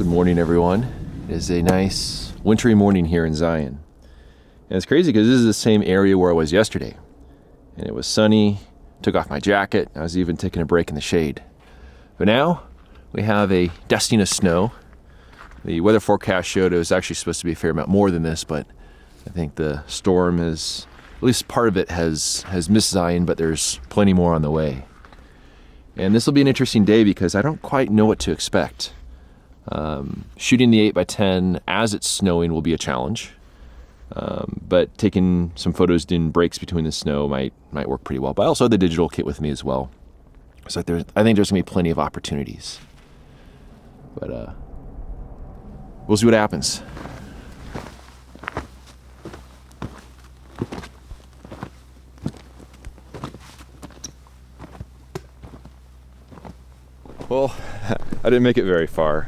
Good morning, everyone. It is a nice wintry morning here in Zion. And it's crazy because this is the same area where I was yesterday. And it was sunny, took off my jacket, I was even taking a break in the shade. But now we have a dusting of snow. The weather forecast showed it was actually supposed to be a fair amount more than this, but I think the storm is, at least part of it has missed Zion, but there's plenty more on the way. And this will be an interesting day because I don't quite know what to expect. Shooting the 8x10 as it's snowing will be a challenge, but taking some photos in breaks between the snow might work pretty well. But I also have the digital kit with me as well, so I think there's gonna be plenty of opportunities. But we'll see what happens. Well, I didn't make it very far.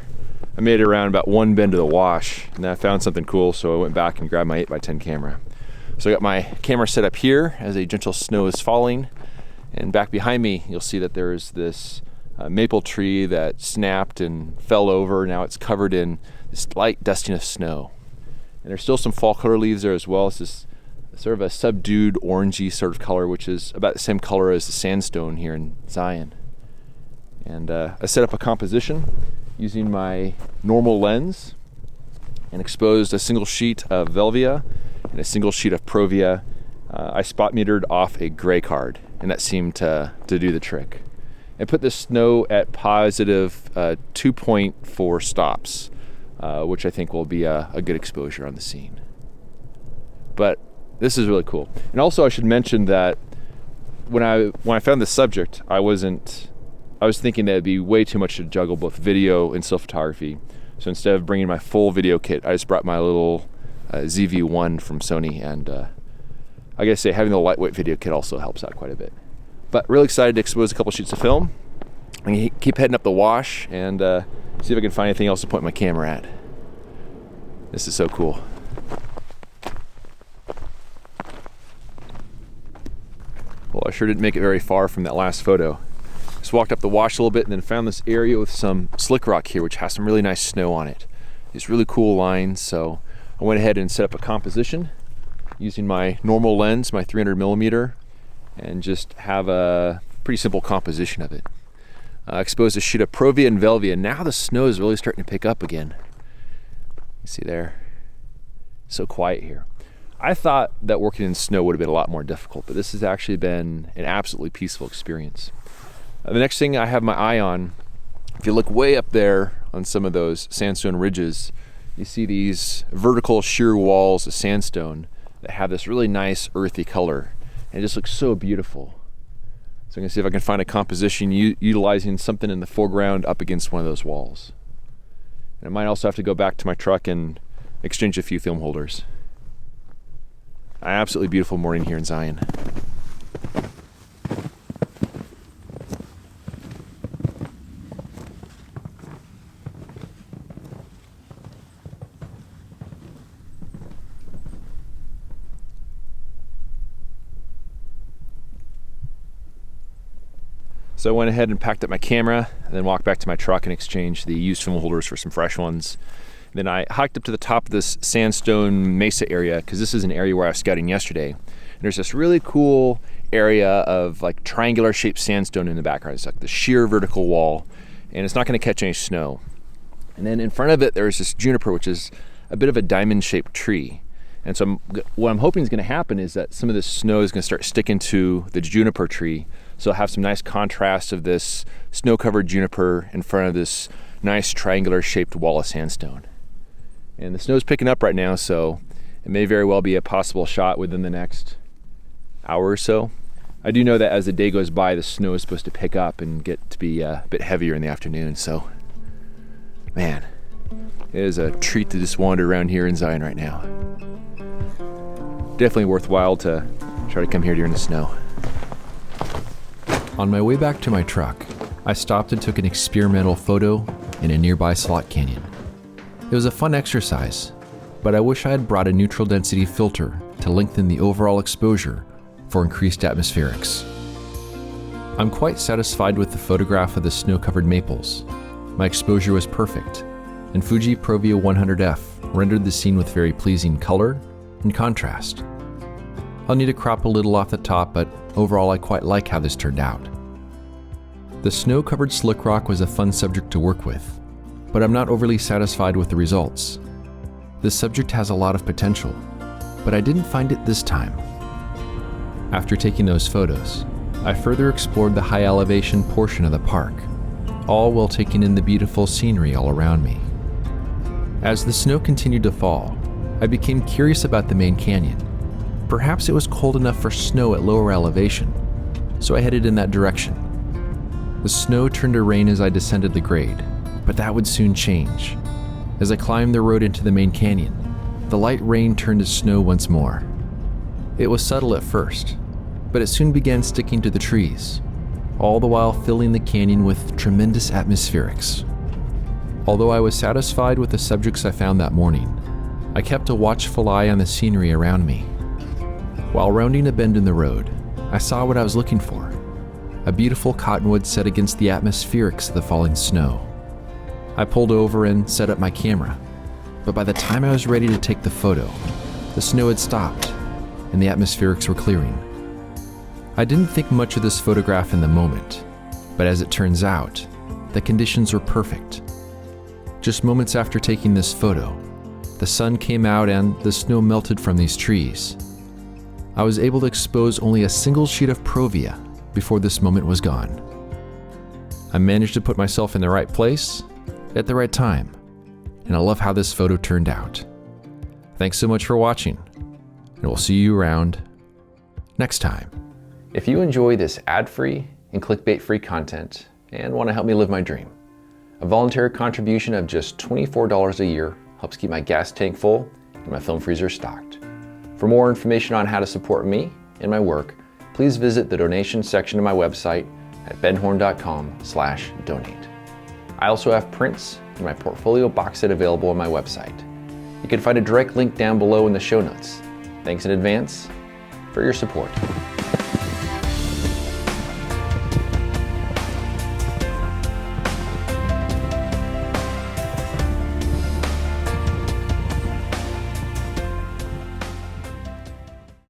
I made it around about one bend of the wash, and then I found something cool, so I went back and grabbed my 8x10 camera. So I got my camera set up here as a gentle snow is falling, and back behind me you'll see that there's this maple tree that snapped and fell over. Now it's covered in this light dusting of snow. And there's still some fall color leaves there as well. It's this sort of a subdued orangey sort of color, which is about the same color as the sandstone here in Zion. And I set up a composition using my normal lens and exposed a single sheet of Velvia and a single sheet of Provia. I spot metered off a gray card, and that seemed to do the trick. And put the snow at positive 2.4 stops, which I think will be a good exposure on the scene. But this is really cool. And also I should mention that when I found this subject, I was thinking that it'd be way too much to juggle both video and still photography. So instead of bringing my full video kit, I just brought my little ZV-1 from Sony, and I gotta say, having the lightweight video kit also helps out quite a bit. But really excited to expose a couple sheets of film. I'm gonna keep heading up the wash and see if I can find anything else to point my camera at. This is so cool. Well, I sure didn't make it very far from that last photo. Just walked up the wash a little bit and then found this area with some slick rock here, which has some really nice snow on it. These really cool lines, so I went ahead and set up a composition using my normal lens, my 300mm, and just have a pretty simple composition of it. Exposed a sheet of Provia and Velvia. Now the snow is really starting to pick up again. You see there? So quiet here. I thought that working in snow would have been a lot more difficult, but this has actually been an absolutely peaceful experience. The next thing I have my eye on, if you look way up there on some of those sandstone ridges, you see these vertical sheer walls of sandstone that have this really nice earthy color, and it just looks so beautiful. So I'm gonna see if I can find a composition utilizing something in the foreground up against one of those walls. And I might also have to go back to my truck and exchange a few film holders. An absolutely beautiful morning here in Zion. So I went ahead and packed up my camera and then walked back to my truck and exchanged the used film holders for some fresh ones. Then I hiked up to the top of this sandstone mesa area, because this is an area where I was scouting yesterday. And there's this really cool area of like triangular shaped sandstone in the background. It's like the sheer vertical wall, and it's not gonna catch any snow. And then in front of it, there's this juniper, which is a bit of a diamond shaped tree. And so what I'm hoping is gonna happen is that some of this snow is gonna start sticking to the juniper tree. So I'll have some nice contrast of this snow-covered juniper in front of this nice triangular shaped wall of sandstone. And the snow's picking up right now, so it may very well be a possible shot within the next hour or so. I do know that as the day goes by, the snow is supposed to pick up and get to be a bit heavier in the afternoon. So, man, it is a treat to just wander around here in Zion right now. Definitely worthwhile to try to come here during the snow. On my way back to my truck, I stopped and took an experimental photo in a nearby slot canyon. It was a fun exercise, but I wish I had brought a neutral density filter to lengthen the overall exposure for increased atmospherics. I'm quite satisfied with the photograph of the snow-covered maples. My exposure was perfect, and Fuji Provia 100F rendered the scene with very pleasing color and contrast. I'll need to crop a little off the top, but overall I quite like how this turned out. The snow-covered slick rock was a fun subject to work with, but I'm not overly satisfied with the results. This subject has a lot of potential, but I didn't find it this time. After taking those photos, I further explored the high elevation portion of the park, all while taking in the beautiful scenery all around me. As the snow continued to fall, I became curious about the main canyon. Perhaps it was cold enough for snow at lower elevation, so I headed in that direction. The snow turned to rain as I descended the grade, but that would soon change. As I climbed the road into the main canyon, the light rain turned to snow once more. It was subtle at first, but it soon began sticking to the trees, all the while filling the canyon with tremendous atmospherics. Although I was satisfied with the subjects I found that morning, I kept a watchful eye on the scenery around me. While rounding a bend in the road, I saw what I was looking for: a beautiful cottonwood set against the atmospherics of the falling snow. I pulled over and set up my camera, but by the time I was ready to take the photo, the snow had stopped and the atmospherics were clearing. I didn't think much of this photograph in the moment, but as it turns out, the conditions were perfect. Just moments after taking this photo, the sun came out and the snow melted from these trees. I was able to expose only a single sheet of Provia before this moment was gone. I managed to put myself in the right place at the right time, and I love how this photo turned out. Thanks so much for watching, and we'll see you around next time. If you enjoy this ad-free and clickbait-free content and want to help me live my dream, a voluntary contribution of just $24 a year helps keep my gas tank full and my film freezer stocked. For more information on how to support me and my work, please visit the donation section of my website at benhorn.com/donate. I also have prints in my portfolio box set available on my website. You can find a direct link down below in the show notes. Thanks in advance for your support.